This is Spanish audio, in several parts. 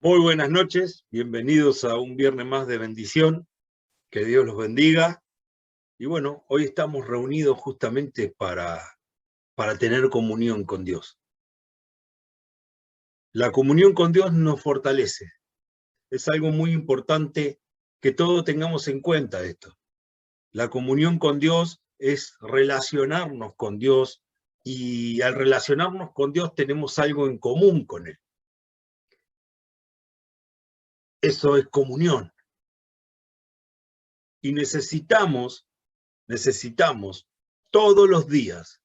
Muy buenas noches, bienvenidos a un viernes más de bendición, que Dios los bendiga. Y bueno, hoy estamos reunidos justamente para tener comunión con Dios. La comunión con Dios nos fortalece. Es algo muy importante que todos tengamos en cuenta esto. La comunión con Dios es relacionarnos con Dios y al relacionarnos con Dios tenemos algo en común con Él. Eso es comunión. Y necesitamos todos los días,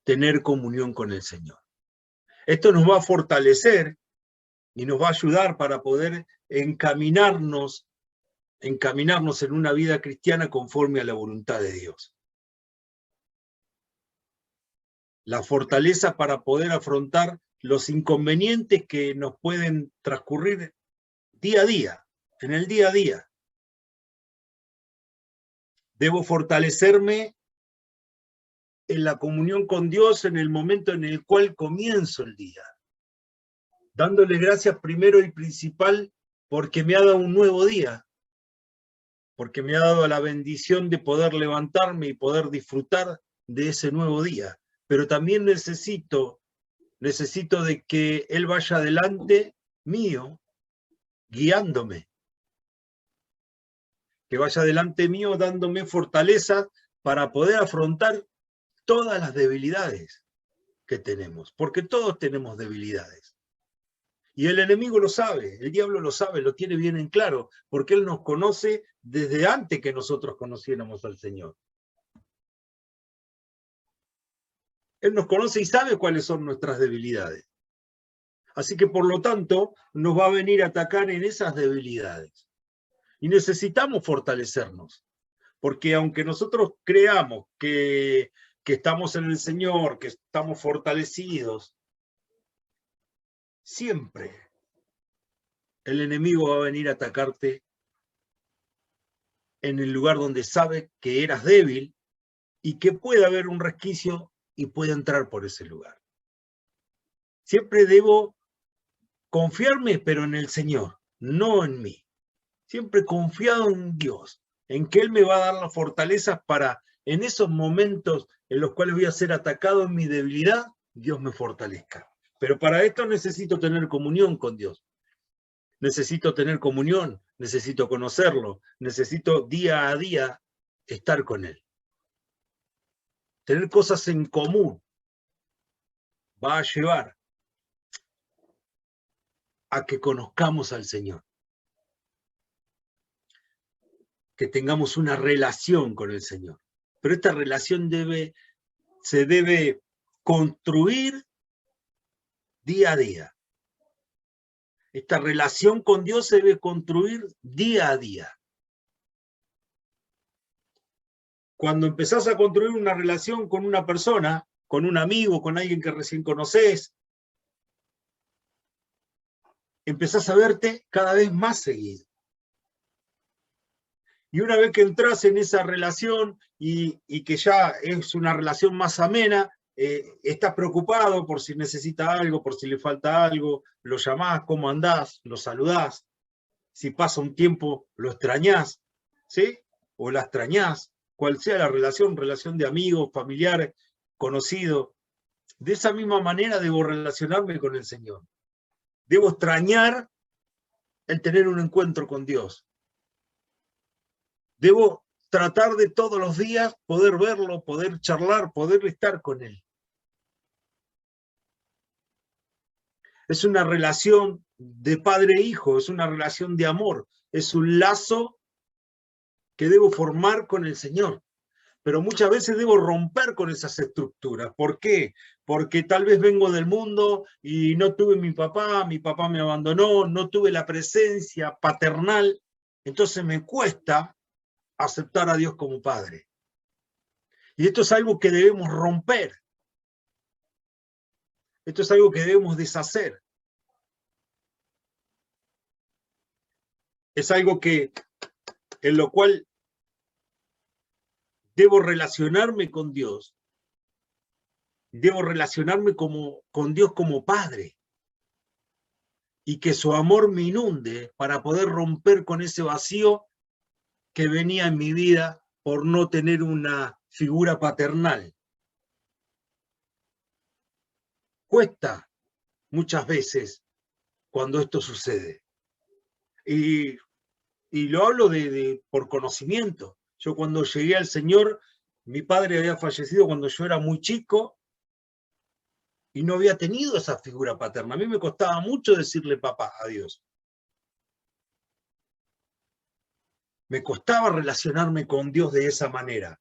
tener comunión con el Señor. Esto nos va a fortalecer y nos va a ayudar para poder encaminarnos en una vida cristiana conforme a la voluntad de Dios. La fortaleza para poder afrontar los inconvenientes que nos pueden transcurrir día a día, en el día a día. Debo fortalecerme en la comunión con Dios en el momento en el cual comienzo el día, dándole gracias primero y principal porque me ha dado un nuevo día, porque me ha dado la bendición de poder levantarme y poder disfrutar de ese nuevo día. Pero también necesito de que Él vaya delante mío, guiándome, que vaya delante mío dándome fortaleza para poder afrontar todas las debilidades que tenemos, porque todos tenemos debilidades. Y el enemigo lo sabe, el diablo lo sabe, lo tiene bien en claro, porque él nos conoce desde antes que nosotros conociéramos al Señor. Él nos conoce y sabe cuáles son nuestras debilidades. Así que por lo tanto nos va a venir a atacar en esas debilidades. Y necesitamos fortalecernos, porque aunque nosotros creamos que estamos en el Señor, que estamos fortalecidos, siempre el enemigo va a venir a atacarte en el lugar donde sabe que eras débil y que puede haber un resquicio y puede entrar por ese lugar. Siempre debo confiarme, pero en el Señor, no en mí. Siempre confiado en Dios, en que Él me va a dar las fortalezas para, en esos momentos en los cuales voy a ser atacado en mi debilidad, Dios me fortalezca. Pero para esto necesito tener comunión con Dios. Necesito tener comunión, necesito conocerlo, necesito día a día estar con Él. Tener cosas en común va a llevar a que conozcamos al Señor, que tengamos una relación con el Señor. Pero esta relación se debe construir día a día. Esta relación con Dios se debe construir día a día. Cuando empezás a construir una relación con una persona, con un amigo, con alguien que recién conocés, empezás a verte cada vez más seguido. Y una vez que entras en esa relación y que ya es una relación más amena, estás preocupado por si necesita algo, por si le falta algo, lo llamás, cómo andás, lo saludás, si pasa un tiempo lo extrañás, ¿sí? O la extrañás, cual sea la relación de amigos, familiares, conocidos. De esa misma manera debo relacionarme con el Señor. Debo extrañar el tener un encuentro con Dios. Debo tratar de todos los días poder verlo, poder charlar, poder estar con Él. Es una relación de padre e hijo, es una relación de amor, es un lazo que debo formar con el Señor. Pero muchas veces debo romper con esas estructuras. ¿Por qué? Porque tal vez vengo del mundo y no tuve mi papá me abandonó, no tuve la presencia paternal, entonces me cuesta aceptar a Dios como Padre. Y esto es algo que debemos romper. Esto es algo que debemos deshacer. Es algo en lo cual debo relacionarme con Dios. Debo relacionarme con Dios como Padre. y que su amor me inunde para poder romper con ese vacío que venía en mi vida por no tener una figura paternal. Cuesta muchas veces cuando esto sucede. Y lo hablo por conocimiento. Yo cuando llegué al Señor, mi padre había fallecido cuando yo era muy chico y no había tenido esa figura paterna. A mí me costaba mucho decirle papá a Dios. Me costaba relacionarme con Dios de esa manera.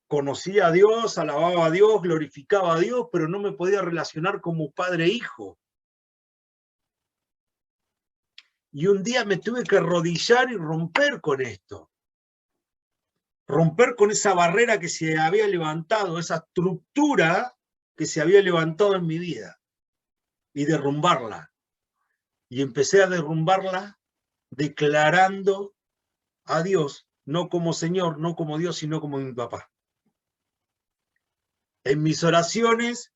Conocía a Dios, alababa a Dios, glorificaba a Dios, pero no me podía relacionar como padre e hijo. Y un día me tuve que arrodillar y romper con esto. Romper con esa barrera que se había levantado, esa estructura que se había levantado en mi vida. Y derrumbarla. Y empecé a derrumbarla declarando a Dios, no como Señor, no como Dios, sino como mi papá. En mis oraciones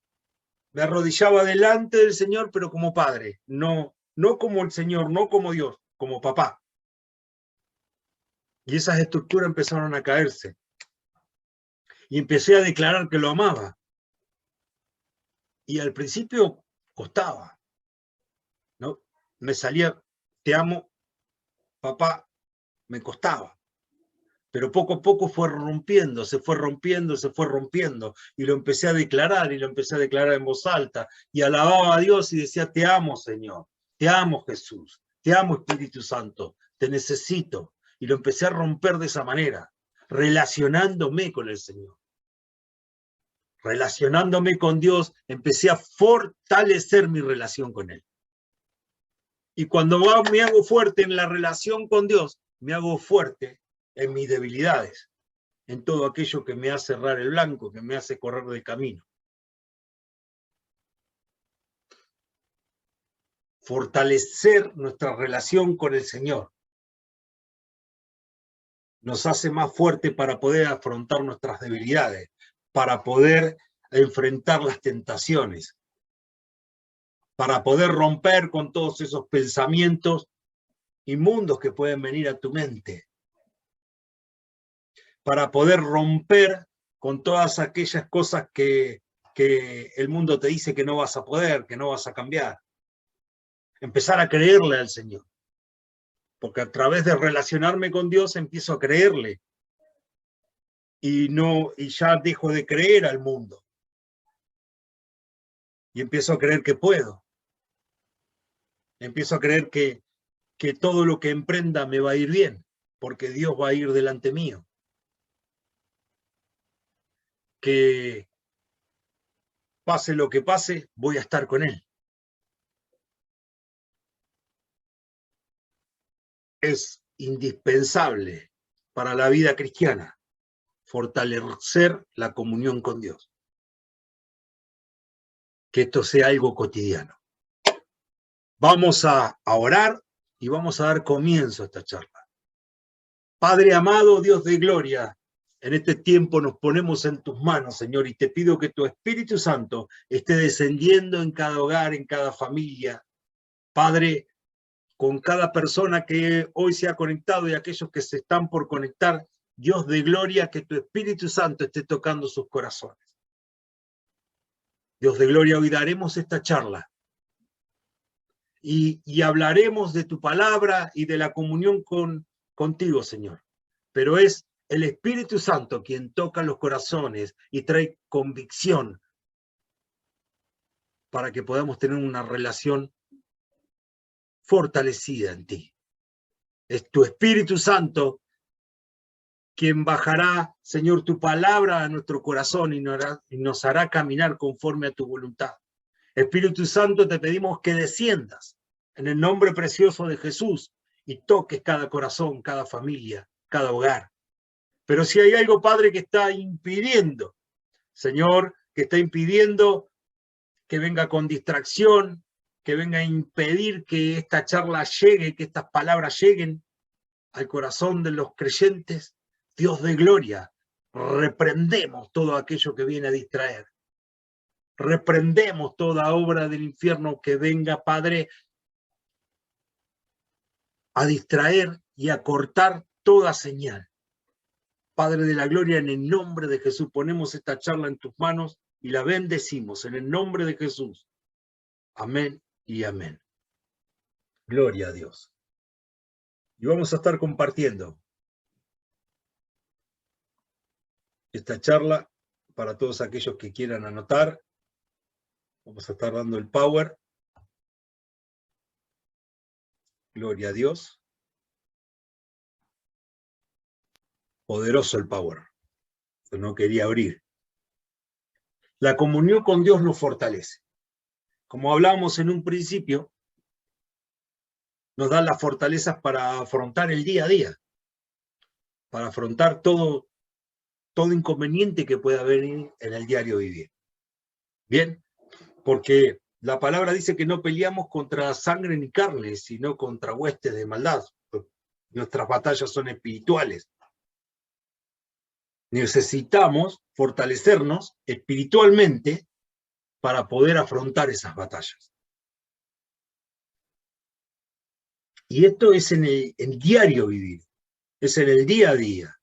me arrodillaba delante del Señor, pero como padre, no como el Señor, no como Dios, como papá. Y esas estructuras empezaron a caerse. Y empecé a declarar que lo amaba. Y al principio costaba, ¿no? Me salía, te amo, papá, me costaba. Pero poco a poco fue rompiendo, se fue rompiendo, se fue rompiendo. Y lo empecé a declarar, y lo empecé a declarar en voz alta. Y alababa a Dios y decía, te amo, Señor. Te amo, Jesús. Te amo, Espíritu Santo. Te necesito. Y lo empecé a romper de esa manera, relacionándome con el Señor. Relacionándome con Dios, empecé a fortalecer mi relación con Él. Y cuando me hago fuerte en la relación con Dios, me hago fuerte en mis debilidades, en todo aquello que me hace errar el blanco, que me hace correr del camino. Fortalecer nuestra relación con el Señor nos hace más fuerte para poder afrontar nuestras debilidades, para poder enfrentar las tentaciones, para poder romper con todos esos pensamientos inmundos que pueden venir a tu mente, para poder romper con todas aquellas cosas que el mundo te dice que no vas a poder, que no vas a cambiar. Empezar a creerle al Señor. Porque a través de relacionarme con Dios empiezo a creerle. Y ya dejo de creer al mundo. Y empiezo a creer que puedo. Empiezo a creer que todo lo que emprenda me va a ir bien, porque Dios va a ir delante mío. Que pase lo que pase, voy a estar con Él. Es indispensable para la vida cristiana fortalecer la comunión con Dios. Que esto sea algo cotidiano. Vamos a orar y vamos a dar comienzo a esta charla. Padre amado, Dios de gloria, en este tiempo nos ponemos en tus manos, Señor, y te pido que tu Espíritu Santo esté descendiendo en cada hogar, en cada familia. Padre, con cada persona que hoy se ha conectado y aquellos que se están por conectar, Dios de gloria, que tu Espíritu Santo esté tocando sus corazones. Dios de gloria, hoy daremos esta charla y hablaremos de tu palabra y de la comunión contigo, Señor. Pero es el Espíritu Santo quien toca los corazones y trae convicción para que podamos tener una relación fortalecida en ti. Es tu Espíritu Santo quien bajará, Señor, tu palabra a nuestro corazón y nos hará caminar conforme a tu voluntad. Espíritu Santo, te pedimos que desciendas en el nombre precioso de Jesús y toques cada corazón, cada familia, cada hogar. Pero si hay algo, Padre, que está impidiendo, Señor, que está impidiendo que venga con distracción, que venga a impedir que esta charla llegue, que estas palabras lleguen al corazón de los creyentes, Dios de gloria, reprendemos todo aquello que viene a distraer. Reprendemos toda obra del infierno que venga, Padre, a distraer y a cortar toda señal. Padre de la gloria, en el nombre de Jesús, ponemos esta charla en tus manos y la bendecimos en el nombre de Jesús. Amén y amén. Gloria a Dios. Y vamos a estar compartiendo esta charla para todos aquellos que quieran anotar. Vamos a estar dando el power. Gloria a Dios. Poderoso el power. Yo no quería abrir. La comunión con Dios nos fortalece. Como hablábamos en un principio, nos da las fortalezas para afrontar el día a día, para afrontar todo inconveniente que pueda venir en el diario vivir. Bien, porque la palabra dice que no peleamos contra sangre ni carne, sino contra huestes de maldad. Nuestras batallas son espirituales. Necesitamos fortalecernos espiritualmente para poder afrontar esas batallas. Y esto es en el diario vivir, es en el día a día.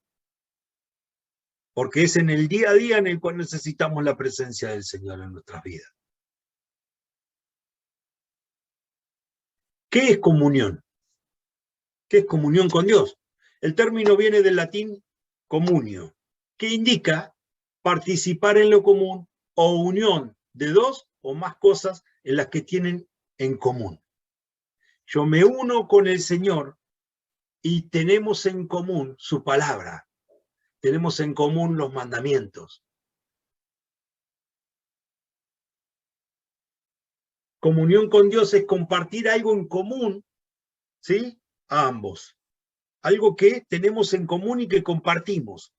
Porque es en el día a día en el cual necesitamos la presencia del Señor en nuestras vidas. ¿Qué es comunión? ¿Qué es comunión con Dios? El término viene del latín comunio, que indica participar en lo común o unión de dos o más cosas en las que tienen en común. Yo me uno con el Señor y tenemos en común su palabra, tenemos en común los mandamientos. Comunión con Dios es compartir algo en común, ¿sí? A ambos. Algo que tenemos en común y que compartimos.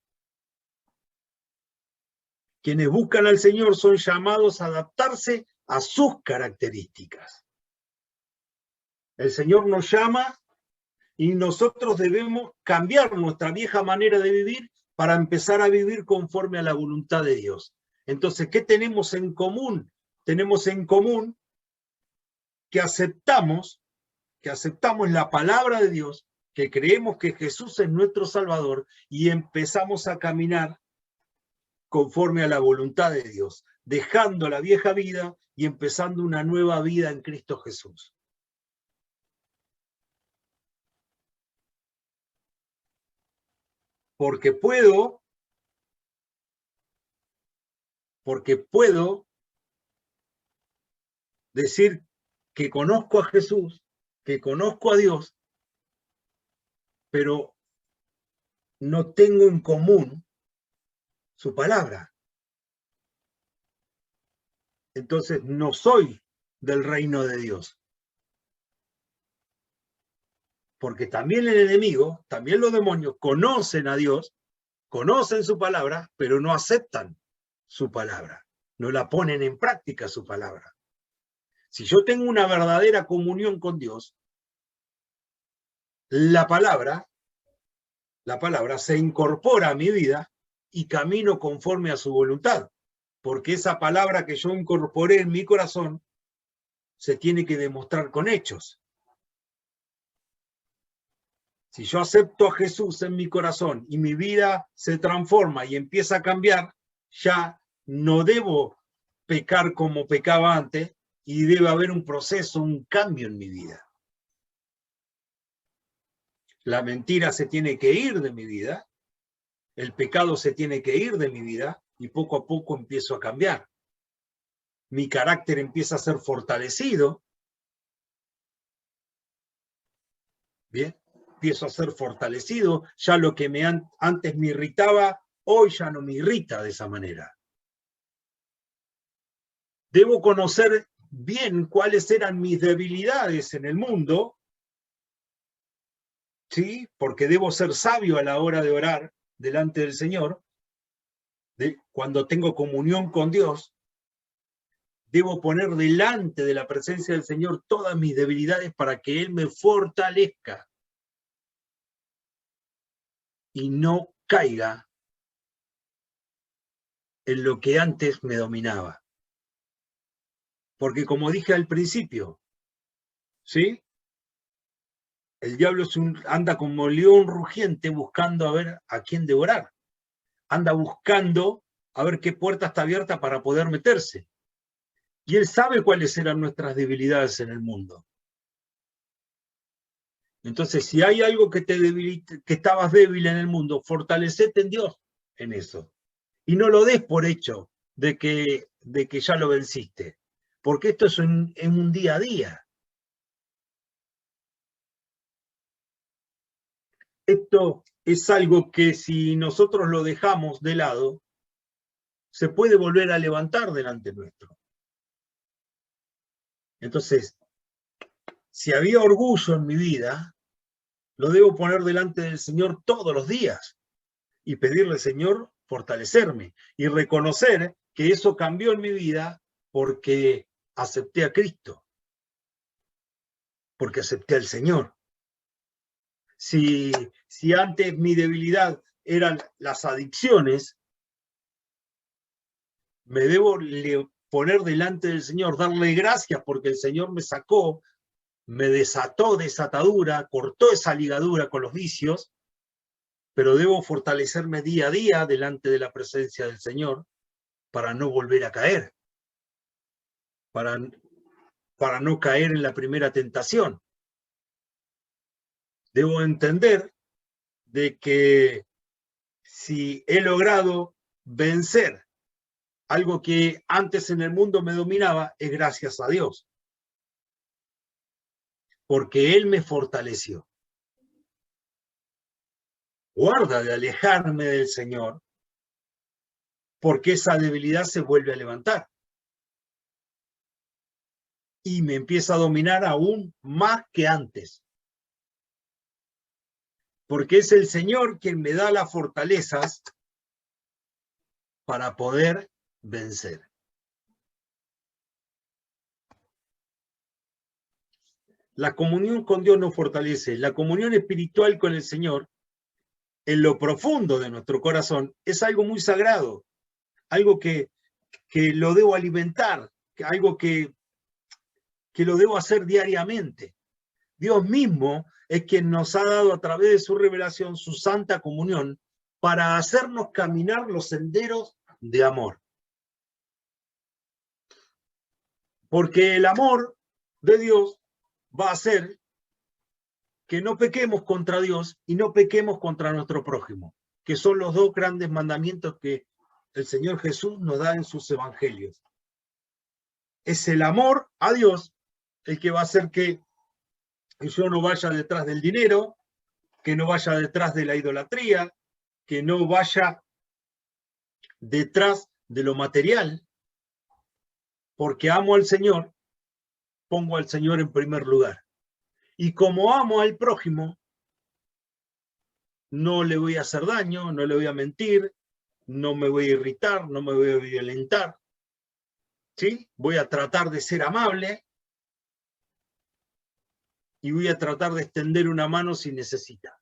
Quienes buscan al Señor son llamados a adaptarse a sus características. El Señor nos llama y nosotros debemos cambiar nuestra vieja manera de vivir para empezar a vivir conforme a la voluntad de Dios. Entonces, ¿qué tenemos en común? Tenemos en común que aceptamos la palabra de Dios, que creemos que Jesús es nuestro Salvador y empezamos a caminar conforme a la voluntad de Dios, dejando la vieja vida y empezando una nueva vida en Cristo Jesús. Porque puedo decir que conozco a Jesús, que conozco a Dios, pero no tengo en común su palabra. Entonces no soy del reino de Dios. Porque también el enemigo, también los demonios conocen a Dios, conocen su palabra, pero no aceptan su palabra, no la ponen en práctica su palabra. Si yo tengo una verdadera comunión con Dios, la palabra se incorpora a mi vida y camino conforme a su voluntad, porque esa palabra que yo incorporé en mi corazón se tiene que demostrar con hechos. Si yo acepto a Jesús en mi corazón y mi vida se transforma y empieza a cambiar, ya no debo pecar como pecaba antes y debe haber un proceso, un cambio en mi vida. La mentira se tiene que ir de mi vida, el pecado se tiene que ir de mi vida y poco a poco empiezo a cambiar. Mi carácter empieza a ser fortalecido. Bien, empiezo a ser fortalecido. Ya lo que antes me irritaba, hoy ya no me irrita de esa manera. Debo conocer bien cuáles eran mis debilidades en el mundo, ¿sí? Porque debo ser sabio a la hora de orar delante del Señor. Cuando tengo comunión con Dios, debo poner delante de la presencia del Señor todas mis debilidades para que Él me fortalezca y no caiga en lo que antes me dominaba. Porque como dije al principio, ¿sí? El diablo anda como león rugiente buscando a ver a quién devorar. Anda buscando a ver qué puerta está abierta para poder meterse. Y él sabe cuáles eran nuestras debilidades en el mundo. Entonces, si hay algo que te debilita, que estabas débil en el mundo, fortalecete en Dios en eso. Y no lo des por hecho de que ya lo venciste. Porque esto es en un día a día. Esto es algo que si nosotros lo dejamos de lado, se puede volver a levantar delante nuestro. Entonces, si había orgullo en mi vida, lo debo poner delante del Señor todos los días y pedirle, Señor, fortalecerme y reconocer que eso cambió en mi vida porque acepté a Cristo, porque acepté al Señor. Si antes mi debilidad eran las adicciones, me debo poner delante del Señor, darle gracias porque el Señor me sacó, me desató de esa atadura, cortó esa ligadura con los vicios, pero debo fortalecerme día a día delante de la presencia del Señor para no volver a caer, para no caer en la primera tentación. Debo entender de que si he logrado vencer algo que antes en el mundo me dominaba, es gracias a Dios, porque Él me fortaleció. Guarda de alejarme del Señor, porque esa debilidad se vuelve a levantar y me empieza a dominar aún más que antes. Porque es el Señor quien me da las fortalezas para poder vencer. La comunión con Dios nos fortalece. La comunión espiritual con el Señor, en lo profundo de nuestro corazón, es algo muy sagrado, algo que lo debo alimentar, algo que lo debo hacer diariamente. Dios mismo es quien nos ha dado a través de su revelación su santa comunión para hacernos caminar los senderos de amor. Porque el amor de Dios va a hacer que no pequemos contra Dios y no pequemos contra nuestro prójimo, que son los dos grandes mandamientos que el Señor Jesús nos da en sus evangelios. Es el amor a Dios el que va a hacer que yo no vaya detrás del dinero, que no vaya detrás de la idolatría, que no vaya detrás de lo material, porque amo al Señor, pongo al Señor en primer lugar. Y como amo al prójimo, no le voy a hacer daño, no le voy a mentir, no me voy a irritar, no me voy a violentar, ¿sí? Voy a tratar de ser amable y voy a tratar de extender una mano si necesita.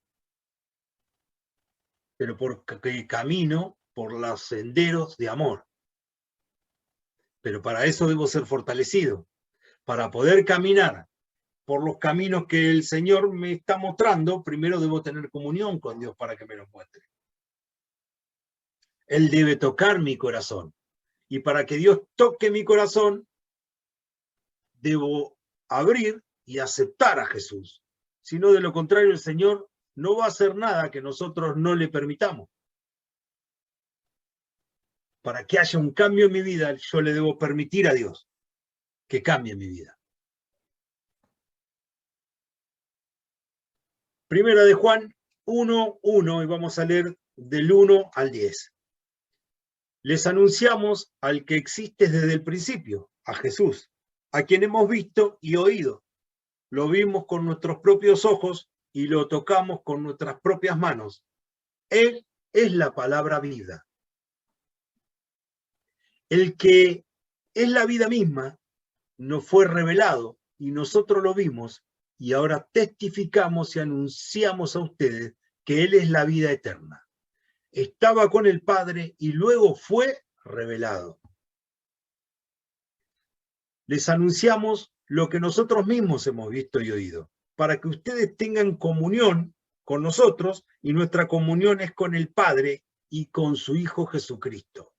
Pero porque camino por los senderos de amor. Pero para eso debo ser fortalecido, para poder caminar por los caminos que el Señor me está mostrando. Primero debo tener comunión con Dios para que me los muestre. Él debe tocar mi corazón. Y para que Dios toque mi corazón, debo abrir y aceptar a Jesús. Si no, de lo contrario, el Señor no va a hacer nada que nosotros no le permitamos. Para que haya un cambio en mi vida, yo le debo permitir a Dios que cambie mi vida. Primera de Juan 1:1, y vamos a leer del 1 al 10. Les anunciamos al que existe desde el principio, a Jesús, a quien hemos visto y oído. Lo vimos con nuestros propios ojos y lo tocamos con nuestras propias manos. Él es la palabra vida. El que es la vida misma nos fue revelado y nosotros lo vimos y ahora testificamos y anunciamos a ustedes que Él es la vida eterna. Estaba con el Padre y luego fue revelado. les anunciamos lo que nosotros mismos hemos visto y oído, para que ustedes tengan comunión con nosotros, y nuestra comunión es con el Padre y con su Hijo Jesucristo.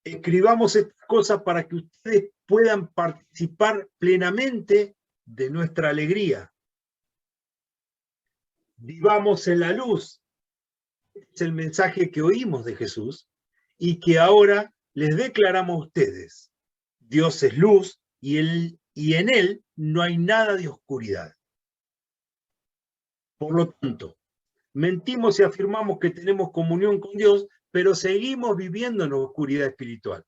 Escribamos estas cosas para que ustedes puedan participar plenamente de nuestra alegría. Vivamos en la luz. Es el mensaje que oímos de Jesús y que ahora les declaramos a ustedes. Dios es luz y en Él no hay nada de oscuridad. Por lo tanto, mentimos si afirmamos que tenemos comunión con Dios, pero seguimos viviendo en la oscuridad espiritual.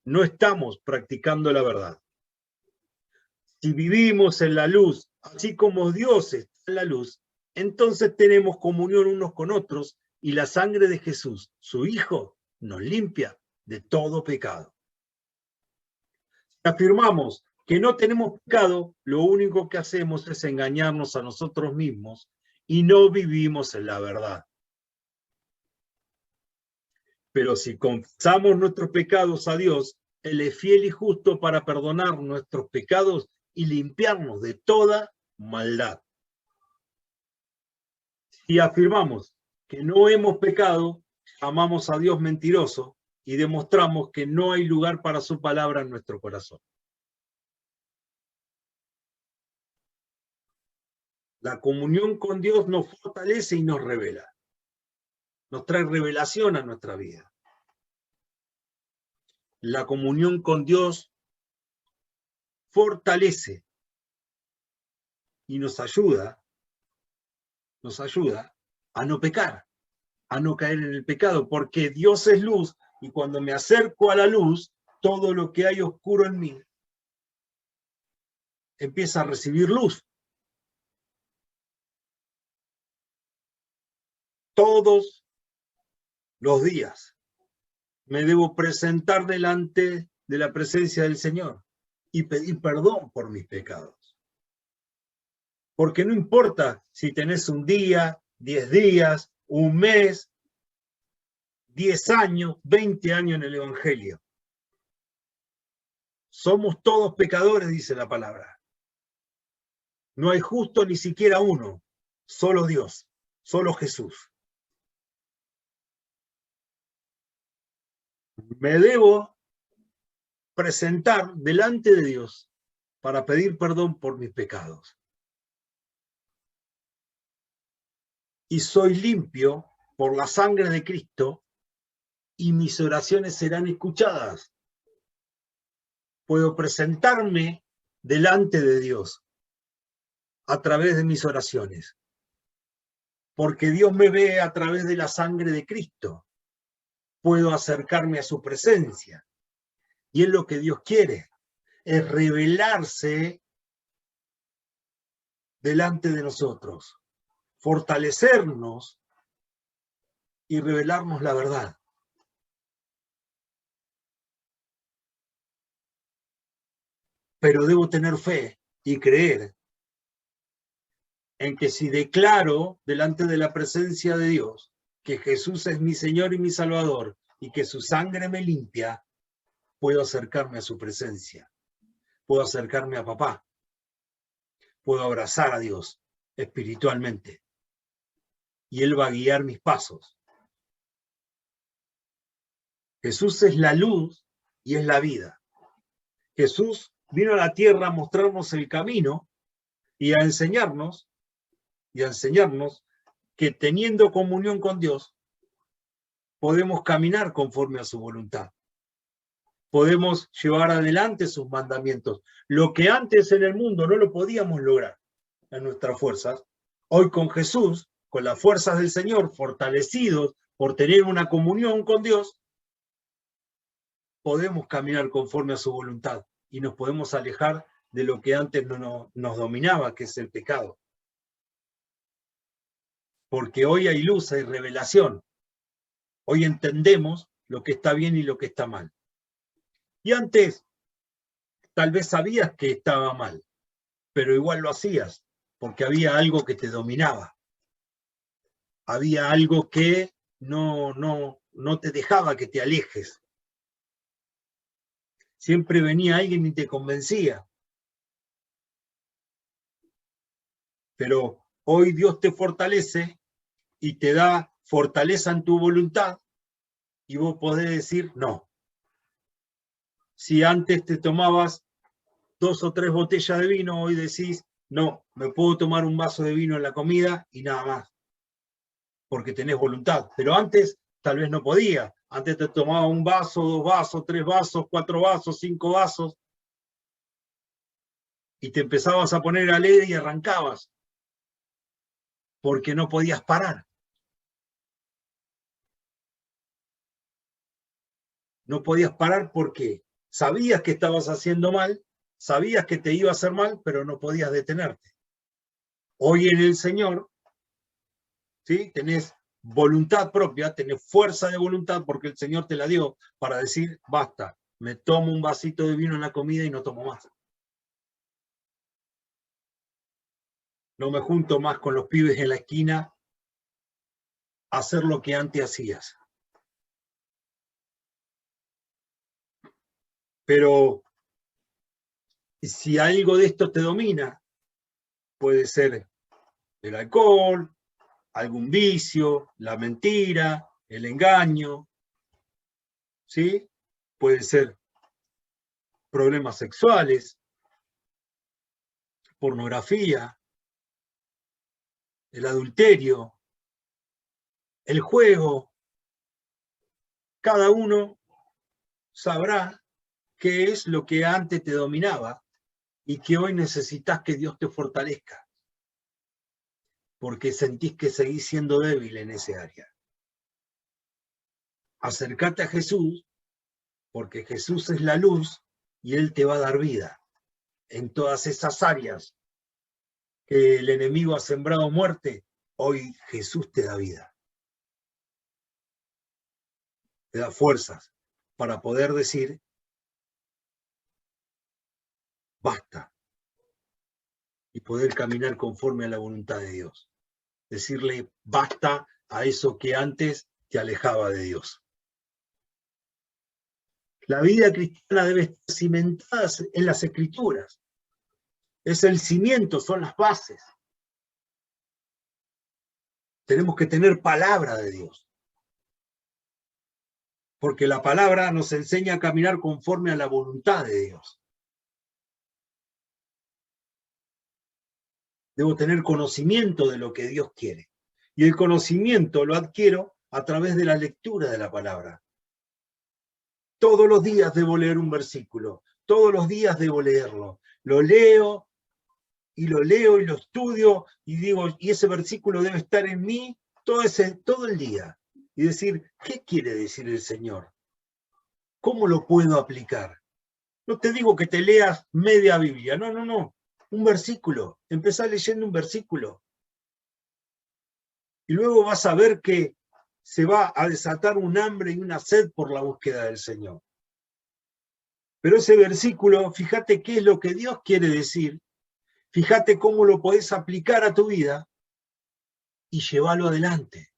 No estamos practicando la verdad. Si vivimos en la luz, así como Dios está en la luz, entonces tenemos comunión unos con otros y la sangre de Jesús, su Hijo, nos limpia de todo pecado. Si afirmamos que no tenemos pecado, lo único que hacemos es engañarnos a nosotros mismos y no vivimos en la verdad. Pero si confesamos nuestros pecados a Dios, Él es fiel y justo para perdonar nuestros pecados y limpiarnos de toda maldad. Si afirmamos que no hemos pecado, amamos a Dios mentiroso y demostramos que no hay lugar para su palabra en nuestro corazón. La comunión con Dios nos fortalece y nos revela. Nos trae revelación a nuestra vida. La comunión con Dios fortalece y nos ayuda a no pecar, a no caer en el pecado, porque Dios es luz y cuando me acerco a la luz, todo lo que hay oscuro en mí empieza a recibir luz. Todos los días me debo presentar delante de la presencia del Señor y pedir perdón por mis pecados. Porque no importa si tenés un día, 10 días, un mes, 10 años, 20 años en el Evangelio. Somos todos pecadores, dice la palabra. No hay justo ni siquiera uno, solo Dios, solo Jesús. Me debo presentar delante de Dios para pedir perdón por mis pecados. Y soy limpio por la sangre de Cristo y mis oraciones serán escuchadas. Puedo presentarme delante de Dios a través de mis oraciones, porque Dios me ve a través de la sangre de Cristo. Puedo acercarme a su presencia y es lo que Dios quiere, es revelarse delante de nosotros, fortalecernos y revelarnos la verdad. Pero debo tener fe y creer en que si declaro delante de la presencia de Dios que Jesús es mi Señor y mi Salvador y que su sangre me limpia, puedo acercarme a su presencia, puedo acercarme a papá, puedo abrazar a Dios espiritualmente y Él va a guiar mis pasos. Jesús es la luz y es la vida. Jesús vino a la tierra a mostrarnos el camino y a enseñarnos que teniendo comunión con Dios, podemos caminar conforme a su voluntad. Podemos llevar adelante sus mandamientos. Lo que antes en el mundo no lo podíamos lograr en nuestras fuerzas, hoy con Jesús, con las fuerzas del Señor, fortalecidos por tener una comunión con Dios, podemos caminar conforme a su voluntad y nos podemos alejar de lo que antes no nos dominaba, que es el pecado. Porque hoy hay luz, hay revelación. Hoy entendemos lo que está bien y lo que está mal. Y antes, tal vez sabías que estaba mal, pero igual lo hacías, porque había algo que te dominaba. Había algo que no te dejaba que te alejes. Siempre venía alguien y te convencía. Pero hoy Dios te fortalece y te da fortaleza en tu voluntad y vos podés decir no. Si antes te tomabas 2 o 3 botellas de vino, hoy decís, no, me puedo tomar un vaso de vino en la comida y nada más, porque tenés voluntad. Pero antes tal vez no podía. Antes te tomaba un vaso, 2 vasos, 3 vasos, 4 vasos, 5 vasos, y te empezabas a poner alegre y arrancabas, porque no podías parar. No podías parar porque sabías que estabas haciendo mal, sabías que te iba a hacer mal, pero no podías detenerte. Hoy en el Señor, ¿sí? Tenés voluntad propia, tenés fuerza de voluntad porque el Señor te la dio para decir, basta, me tomo un vasito de vino en la comida y no tomo más. No me junto más con los pibes en la esquina a hacer lo que antes hacías. Pero si algo de esto te domina, puede ser el alcohol, algún vicio, la mentira, el engaño, ¿sí? Puede ser problemas sexuales, pornografía, el adulterio, el juego. Cada uno sabrá qué es lo que antes te dominaba y que hoy necesitas que Dios te fortalezca, porque sentís que seguís siendo débil en ese área. Acércate a Jesús, porque Jesús es la luz y Él te va a dar vida en todas esas áreas que el enemigo ha sembrado muerte. Hoy Jesús te da vida, te da fuerzas para poder decir, basta, y poder caminar conforme a la voluntad de Dios. Decirle basta a eso que antes te alejaba de Dios. La vida cristiana debe estar cimentada en las Escrituras. Es el cimiento, son las bases. Tenemos que tener palabra de Dios. Porque la palabra nos enseña a caminar conforme a la voluntad de Dios. Debo tener conocimiento de lo que Dios quiere. Y el conocimiento lo adquiero a través de la lectura de la palabra. Todos los días debo leer un versículo. Todos los días debo leerlo. Lo leo y lo estudio y digo, y ese versículo debe estar en mí todo el día. Y decir, ¿qué quiere decir el Señor? ¿Cómo lo puedo aplicar? No te digo que te leas media Biblia, no. Un versículo. Empezá leyendo un versículo. Y luego vas a ver que se va a desatar un hambre y una sed por la búsqueda del Señor. Pero ese versículo, fíjate qué es lo que Dios quiere decir, fíjate cómo lo podés aplicar a tu vida y llevarlo adelante.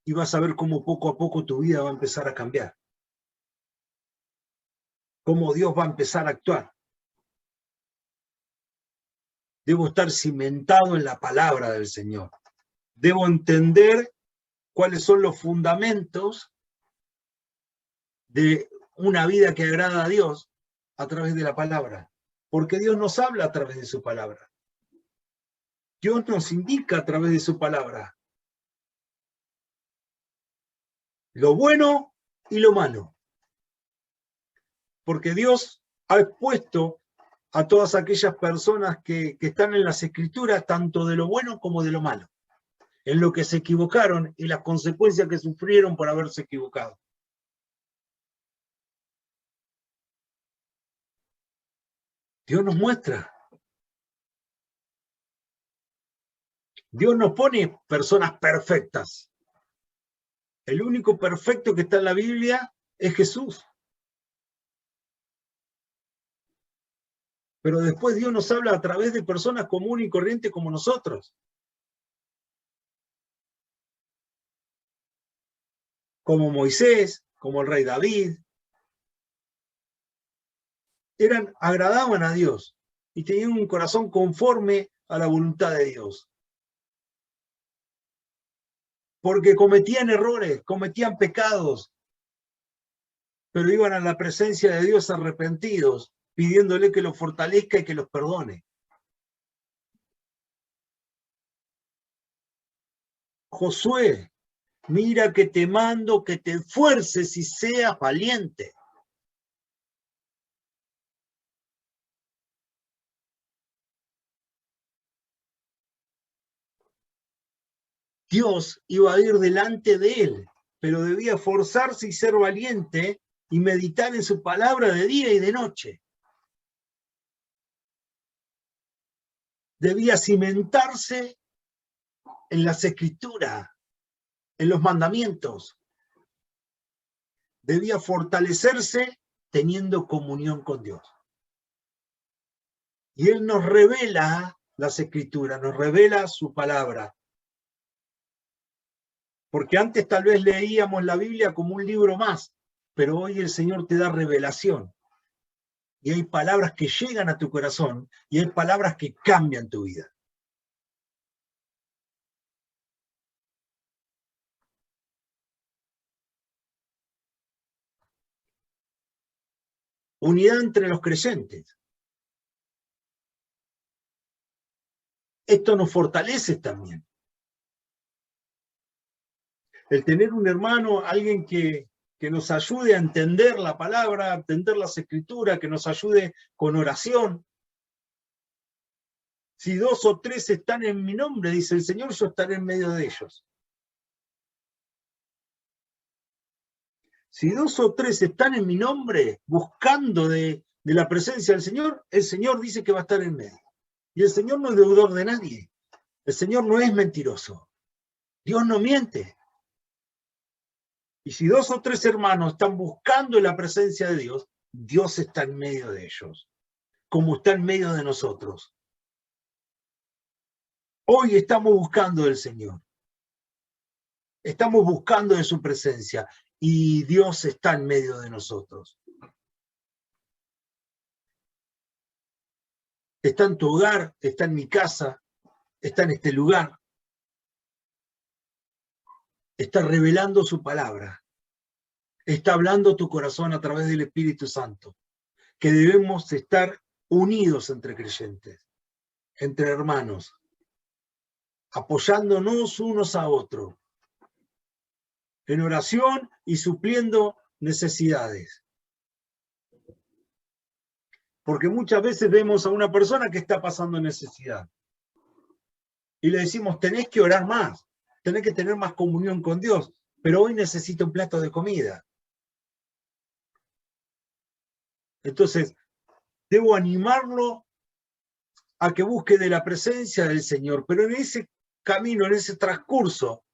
Y vas a ver cómo poco a poco tu vida va a empezar a cambiar. Cómo Dios va a empezar a actuar. Debo estar cimentado en la palabra del Señor. Debo entender cuáles son los fundamentos de una vida que agrada a Dios a través de la palabra. Porque Dios nos habla a través de su palabra. Dios nos indica a través de su palabra lo bueno y lo malo. Porque Dios ha expuesto a todas aquellas personas que están en las Escrituras, tanto de lo bueno como de lo malo, en lo que se equivocaron y las consecuencias que sufrieron por haberse equivocado. Dios nos muestra. Dios nos pone personas perfectas. El único perfecto que está en la Biblia es Jesús. Pero después Dios nos habla a través de personas comunes y corrientes como nosotros. Como Moisés, como el rey David, agradaban a Dios y tenían un corazón conforme a la voluntad de Dios. Porque cometían errores, cometían pecados, pero iban a la presencia de Dios arrepentidos, pidiéndole que los fortalezca y que los perdone. Josué, mira que te mando que te esfuerces y seas valiente. Dios iba a ir delante de él, pero debía esforzarse y ser valiente y meditar en su palabra de día y de noche. Debía cimentarse en las escrituras, en los mandamientos. Debía fortalecerse teniendo comunión con Dios. Y Él nos revela las escrituras, nos revela su palabra. Porque antes tal vez leíamos la Biblia como un libro más, pero hoy el Señor te da revelación. Y hay palabras que llegan a tu corazón y hay palabras que cambian tu vida. Unidad entre los creyentes. Esto nos fortalece también. El tener un hermano, alguien que nos ayude a entender la palabra, a entender las escrituras, que nos ayude con oración. Si 2 o 3 están en mi nombre, dice el Señor, yo estaré en medio de ellos. Si 2 o 3 están en mi nombre, buscando de la presencia del Señor, el Señor dice que va a estar en medio. Y el Señor no es deudor de nadie. El Señor no es mentiroso. Dios no miente. Y si 2 o 3 hermanos están buscando la presencia de Dios, Dios está en medio de ellos, como está en medio de nosotros. Hoy estamos buscando del Señor. Estamos buscando de su presencia y Dios está en medio de nosotros. Está en tu hogar, está en mi casa, está en este lugar. Está revelando su palabra. Está hablando tu corazón a través del Espíritu Santo. Que debemos estar unidos entre creyentes, entre hermanos, apoyándonos unos a otros, en oración y supliendo necesidades. Porque muchas veces vemos a una persona que está pasando necesidad y le decimos, tenés que orar más, tenés que tener más comunión con Dios, pero hoy necesita un plato de comida. Entonces, debo animarlo a que busque de la presencia del Señor, pero en ese camino, en ese transcurso,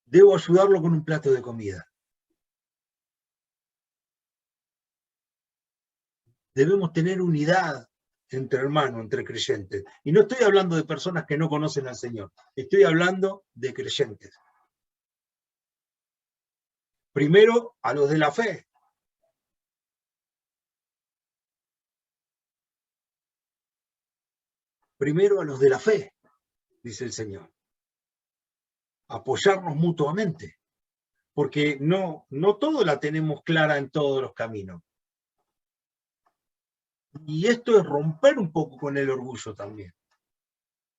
debo ayudarlo con un plato de comida. Debemos tener unidad entre hermanos, entre creyentes. Y no estoy hablando de personas que no conocen al Señor, estoy hablando de creyentes. Primero, a los de la fe. Primero a los de la fe, dice el Señor. Apoyarnos mutuamente, porque no todo la tenemos clara en todos los caminos. Y esto es romper un poco con el orgullo también.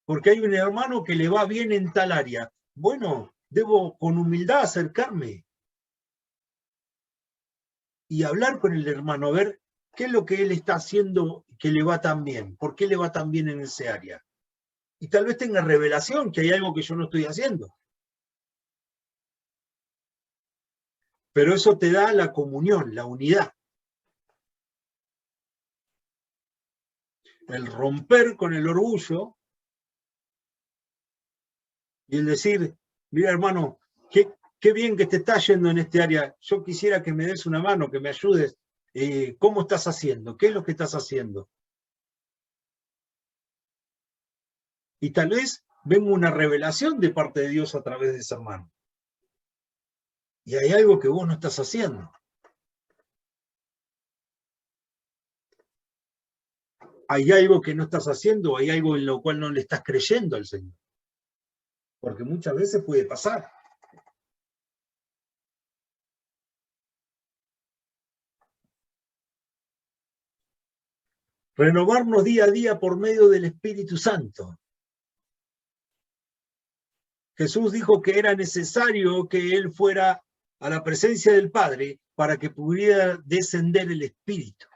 Porque hay un hermano que le va bien en tal área. Bueno, debo con humildad acercarme y hablar con el hermano, a ver qué es lo que él está haciendo que le va tan bien, por qué le va tan bien en ese área. Y tal vez tenga revelación que hay algo que yo no estoy haciendo. Pero eso te da la comunión, la unidad. El romper con el orgullo y el decir, mira hermano, qué bien que te está yendo en este área, yo quisiera que me des una mano, que me ayudes. ¿Cómo estás haciendo? ¿Qué es lo que estás haciendo? Y tal vez venga una revelación de parte de Dios a través de ese hermano. Y hay algo que vos no estás haciendo. Hay algo que no estás haciendo, hay algo en lo cual no le estás creyendo al Señor. Porque muchas veces puede pasar. Renovarnos día a día por medio del Espíritu Santo. Jesús dijo que era necesario que Él fuera a la presencia del Padre para que pudiera descender el Espíritu,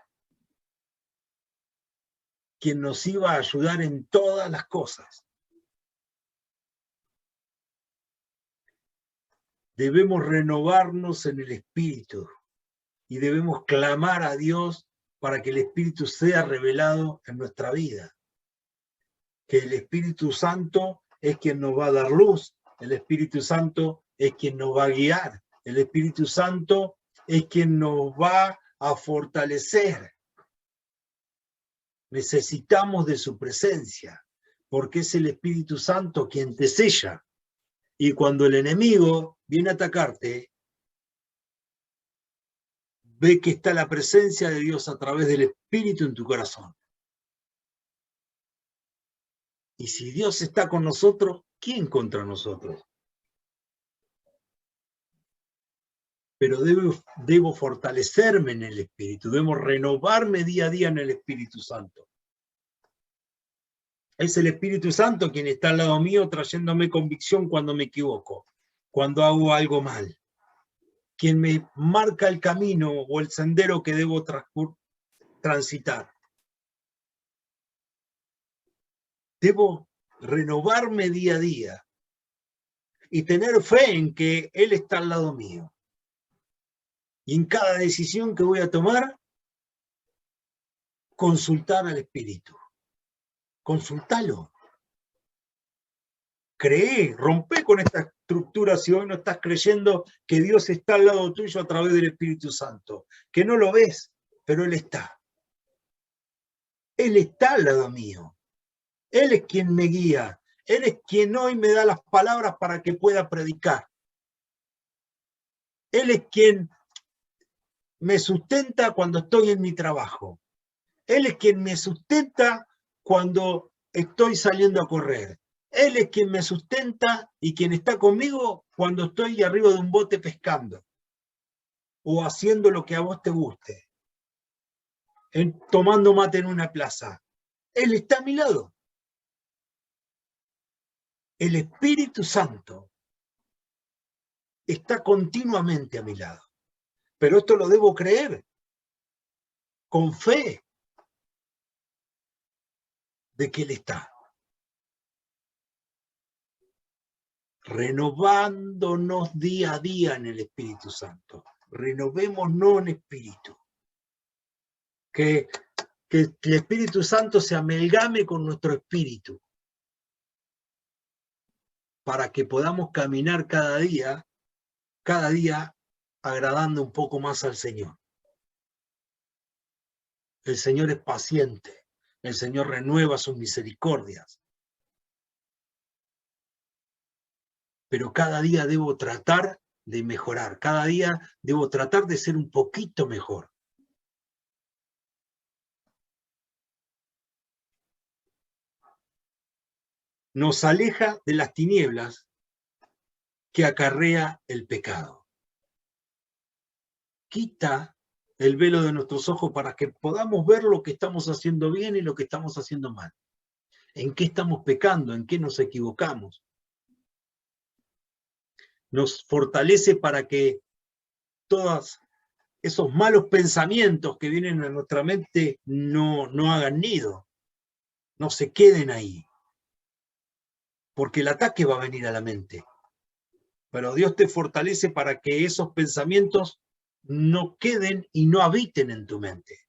quien nos iba a ayudar en todas las cosas. Debemos renovarnos en el Espíritu y debemos clamar a Dios para que el Espíritu sea revelado en nuestra vida. Que el Espíritu Santo es quien nos va a dar luz, el Espíritu Santo es quien nos va a guiar, el Espíritu Santo es quien nos va a fortalecer. Necesitamos de su presencia, porque es el Espíritu Santo quien te sella. Y cuando el enemigo viene a atacarte, ve que está la presencia de Dios a través del Espíritu en tu corazón. Y si Dios está con nosotros, ¿quién contra nosotros? Pero debo fortalecerme en el Espíritu, debo renovarme día a día en el Espíritu Santo. Es el Espíritu Santo quien está al lado mío trayéndome convicción cuando me equivoco, cuando hago algo mal. Quien me marca el camino o el sendero que debo transitar. Debo renovarme día a día y tener fe en que Él está al lado mío. Y en cada decisión que voy a tomar, consultar al Espíritu. Consultalo. Cree, rompe con esta estructura si hoy no estás creyendo que Dios está al lado tuyo a través del Espíritu Santo. Que no lo ves, pero Él está. Él está al lado mío. Él es quien me guía. Él es quien hoy me da las palabras para que pueda predicar. Él es quien me sustenta cuando estoy en mi trabajo. Él es quien me sustenta cuando estoy saliendo a correr. Él es quien me sustenta y quien está conmigo cuando estoy arriba de un bote pescando o haciendo lo que a vos te guste, tomando mate en una plaza. Él está a mi lado. El Espíritu Santo está continuamente a mi lado. Pero esto lo debo creer con fe de que Él está. Renovándonos día a día en el Espíritu Santo. Renovémonos en espíritu. Que el Espíritu Santo se amalgame con nuestro espíritu para que podamos caminar cada día agradando un poco más al Señor. El Señor es paciente, el Señor renueva sus misericordias. Pero cada día debo tratar de mejorar, cada día debo tratar de ser un poquito mejor. Nos aleja de las tinieblas que acarrea el pecado. Quita el velo de nuestros ojos para que podamos ver lo que estamos haciendo bien y lo que estamos haciendo mal. En qué estamos pecando, en qué nos equivocamos. Nos fortalece para que todos esos malos pensamientos que vienen a nuestra mente no hagan nido, no se queden ahí. Porque el ataque va a venir a la mente. Pero Dios te fortalece para que esos pensamientos no queden y no habiten en tu mente.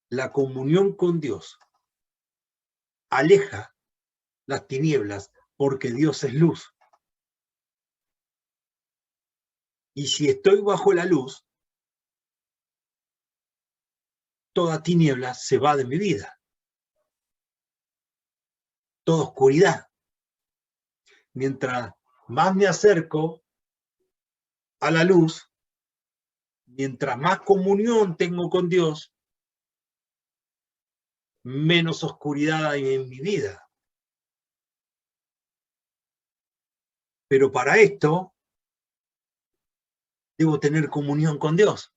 La comunión con Dios aleja las tinieblas porque Dios es luz. Y si estoy bajo la luz, toda tiniebla se va de mi vida. Toda oscuridad. mientras más me acerco a la luz, mientras más comunión tengo con Dios, menos oscuridad hay en mi vida. Pero para esto, debo tener comunión con Dios.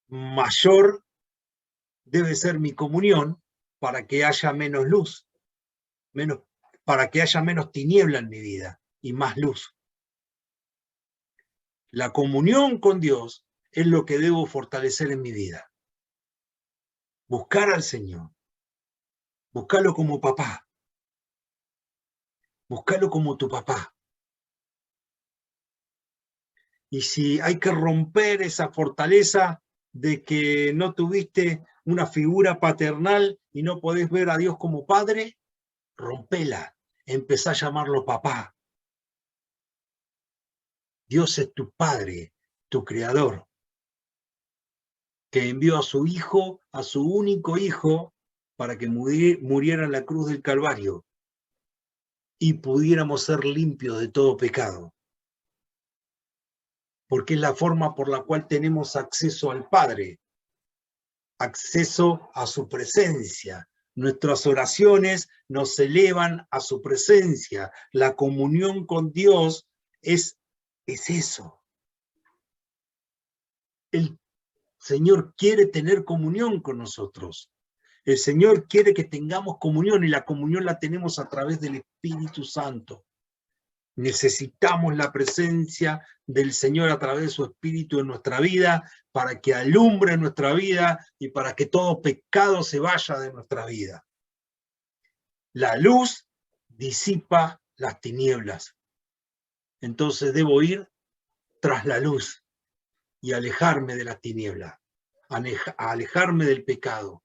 Mayor debe ser mi comunión para que haya menos luz, para que haya menos tiniebla en mi vida y más luz. La comunión con Dios es lo que debo fortalecer en mi vida. Buscar al Señor. Buscarlo como papá. Buscarlo como tu papá. Y si hay que romper esa fortaleza de que no tuviste una figura paternal y no podés ver a Dios como padre, rompela. Empezá a llamarlo papá. Dios es tu padre, tu creador, que envió a su hijo, a su único hijo, para que muriera en la cruz del Calvario y pudiéramos ser limpios de todo pecado. Porque es la forma por la cual tenemos acceso al Padre, acceso a su presencia. Nuestras oraciones nos elevan a su presencia. La comunión con Dios es eso. El Señor quiere tener comunión con nosotros. El Señor quiere que tengamos comunión y la comunión la tenemos a través del Espíritu Santo. Necesitamos la presencia del Señor a través de su Espíritu en nuestra vida para que alumbre nuestra vida y para que todo pecado se vaya de nuestra vida. La luz disipa las tinieblas. Entonces debo ir tras la luz y alejarme de la tiniebla, alejarme del pecado,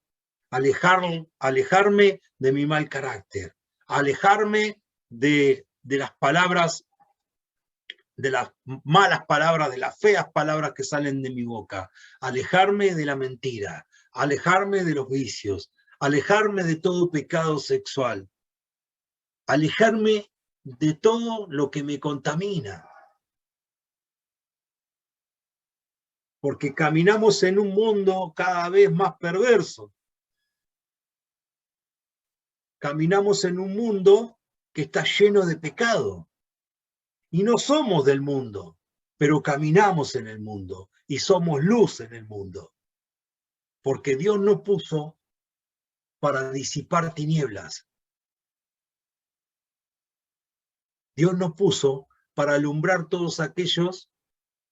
alejarme de mi mal carácter, alejarme de las palabras, de las malas palabras, de las feas palabras que salen de mi boca, alejarme de la mentira, alejarme de los vicios, alejarme de todo pecado sexual, alejarme de todo lo que me contamina. Porque caminamos en un mundo cada vez más perverso. Caminamos en un mundo que está lleno de pecado. Y no somos del mundo, pero caminamos en el mundo y somos luz en el mundo. Porque Dios nos puso para disipar tinieblas. Dios nos puso para alumbrar todos aquellos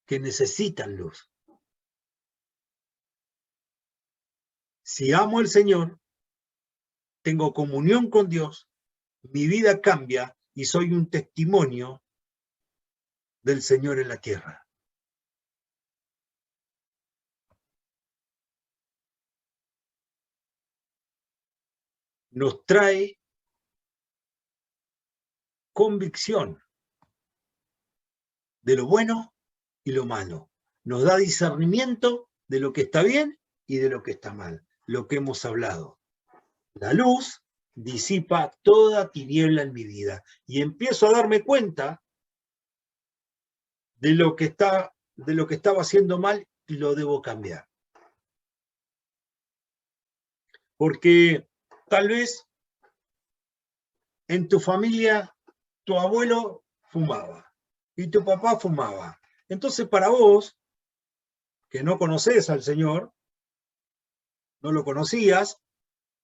que necesitan luz. Si amo al Señor, tengo comunión con Dios, mi vida cambia y soy un testimonio del Señor en la tierra. Nos trae convicción de lo bueno y lo malo. Nos da discernimiento de lo que está bien y de lo que está mal, lo que hemos hablado. La luz disipa toda tiniebla en mi vida y empiezo a darme cuenta de lo que estaba haciendo mal y lo debo cambiar. Porque tal vez en tu familia tu abuelo fumaba y tu papá fumaba. Entonces para vos, que no conocés al Señor, no lo conocías,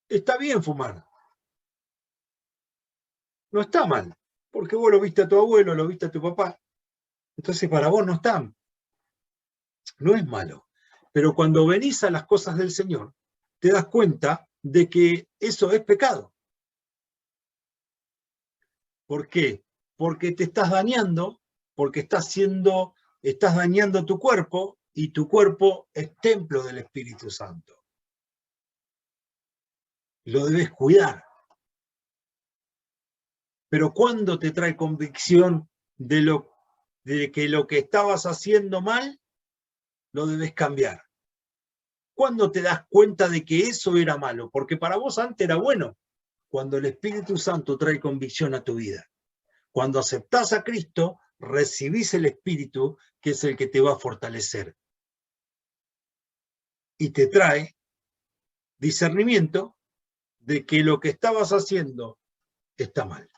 está bien fumar. No está mal, porque vos lo viste a tu abuelo, lo viste a tu papá. Entonces para vos no está. No es malo. Pero cuando venís a las cosas del Señor, te das cuenta de que eso es pecado. ¿Por qué? Porque te estás dañando, porque estás dañando tu cuerpo, y tu cuerpo es templo del Espíritu Santo. Lo debes cuidar. Pero cuando te trae convicción de que lo que estabas haciendo mal, lo debes cambiar. ¿Cuándo te das cuenta de que eso era malo? Porque para vos antes era bueno. cuando el Espíritu Santo trae convicción a tu vida. Cuando aceptás a Cristo, recibís el Espíritu, que es el que te va a fortalecer. Y te trae discernimiento de que lo que estabas haciendo está mal.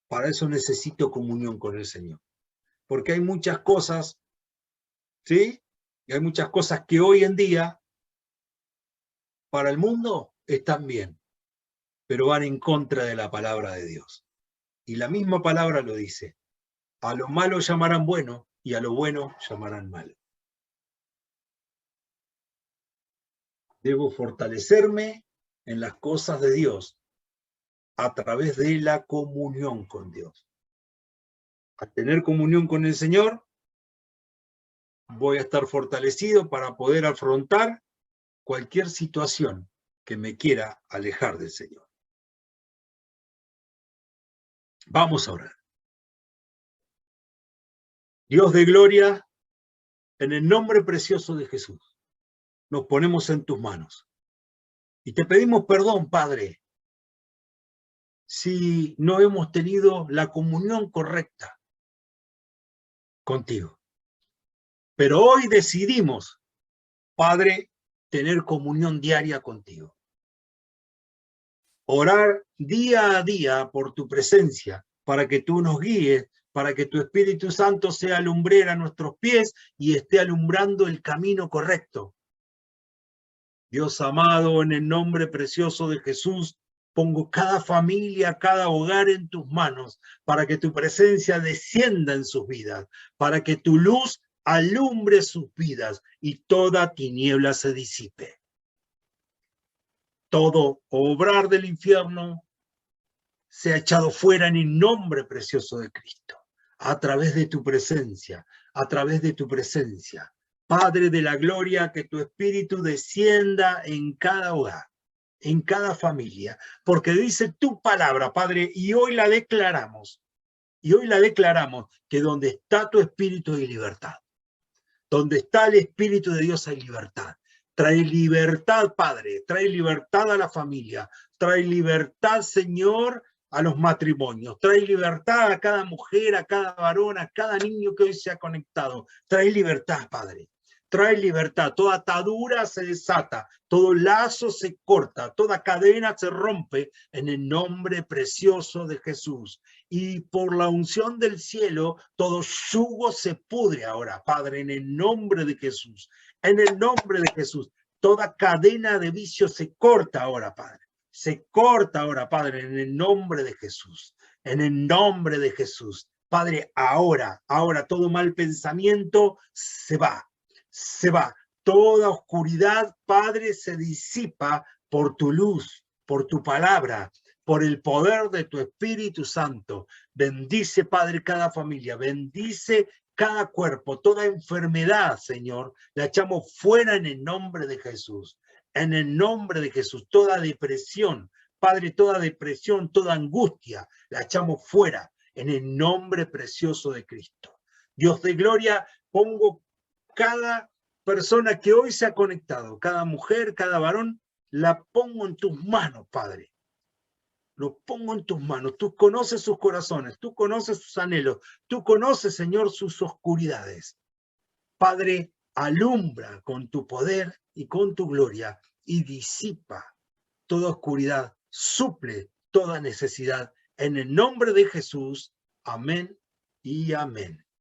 Para eso necesito comunión con el Señor. Porque hay muchas cosas, ¿sí? Y hay muchas cosas que hoy en día, para el mundo, están bien, pero van en contra de la palabra de Dios. Y la misma palabra lo dice. A lo malo llamarán bueno y a lo bueno llamarán malo. Debo fortalecerme en las cosas de Dios a través de la comunión con Dios. Al tener comunión con el Señor, voy a estar fortalecido para poder afrontar cualquier situación que me quiera alejar del Señor. Vamos a orar. Dios de gloria, en el nombre precioso de Jesús, nos ponemos en tus manos. Y te pedimos perdón, Padre, si no hemos tenido la comunión correcta contigo. Pero hoy decidimos, Padre, tener comunión diaria contigo. Orar día a día por tu presencia, para que tú nos guíes, para que tu Espíritu Santo sea lumbrera a nuestros pies y esté alumbrando el camino correcto. Dios amado, en el nombre precioso de Jesús, pongo cada familia, cada hogar en tus manos, para que tu presencia descienda en sus vidas, para que tu luz alumbre sus vidas y toda tiniebla se disipe. Todo obrar del infierno sea echado fuera en el nombre precioso de Cristo, a través de tu presencia, a través de tu presencia. Padre de la gloria, que tu espíritu descienda en cada hogar, en cada familia, porque dice tu palabra, Padre, y hoy la declaramos, que donde está tu espíritu hay libertad. Donde está el Espíritu de Dios hay libertad. Trae libertad, Padre, trae libertad a la familia, trae libertad, Señor, a los matrimonios, trae libertad a cada mujer, a cada varón, a cada niño que hoy se ha conectado. Trae libertad, Padre. Trae libertad, toda atadura se desata, todo lazo se corta, toda cadena se rompe en el nombre precioso de Jesús. Y por la unción del cielo, todo yugo se pudre ahora, Padre, en el nombre de Jesús. En el nombre de Jesús, toda cadena de vicio se corta ahora, Padre. Se corta ahora, Padre, en el nombre de Jesús. En el nombre de Jesús. Padre, ahora, todo mal pensamiento se va. Se va. Toda oscuridad, Padre, se disipa por tu luz, por tu palabra, por el poder de tu Espíritu Santo. Bendice, Padre, cada familia. Bendice cada cuerpo, toda enfermedad, Señor. La echamos fuera en el nombre de Jesús. En el nombre de Jesús. Toda depresión, Padre, toda depresión, toda angustia, la echamos fuera en el nombre precioso de Cristo. Dios de gloria, pongo cada persona que hoy se ha conectado, cada mujer, cada varón, la pongo en tus manos, Padre. Lo pongo en tus manos. Tú conoces sus corazones, tú conoces sus anhelos, tú conoces, Señor, sus oscuridades. Padre, alumbra con tu poder y con tu gloria y disipa toda oscuridad, suple toda necesidad. En el nombre de Jesús, amén y amén.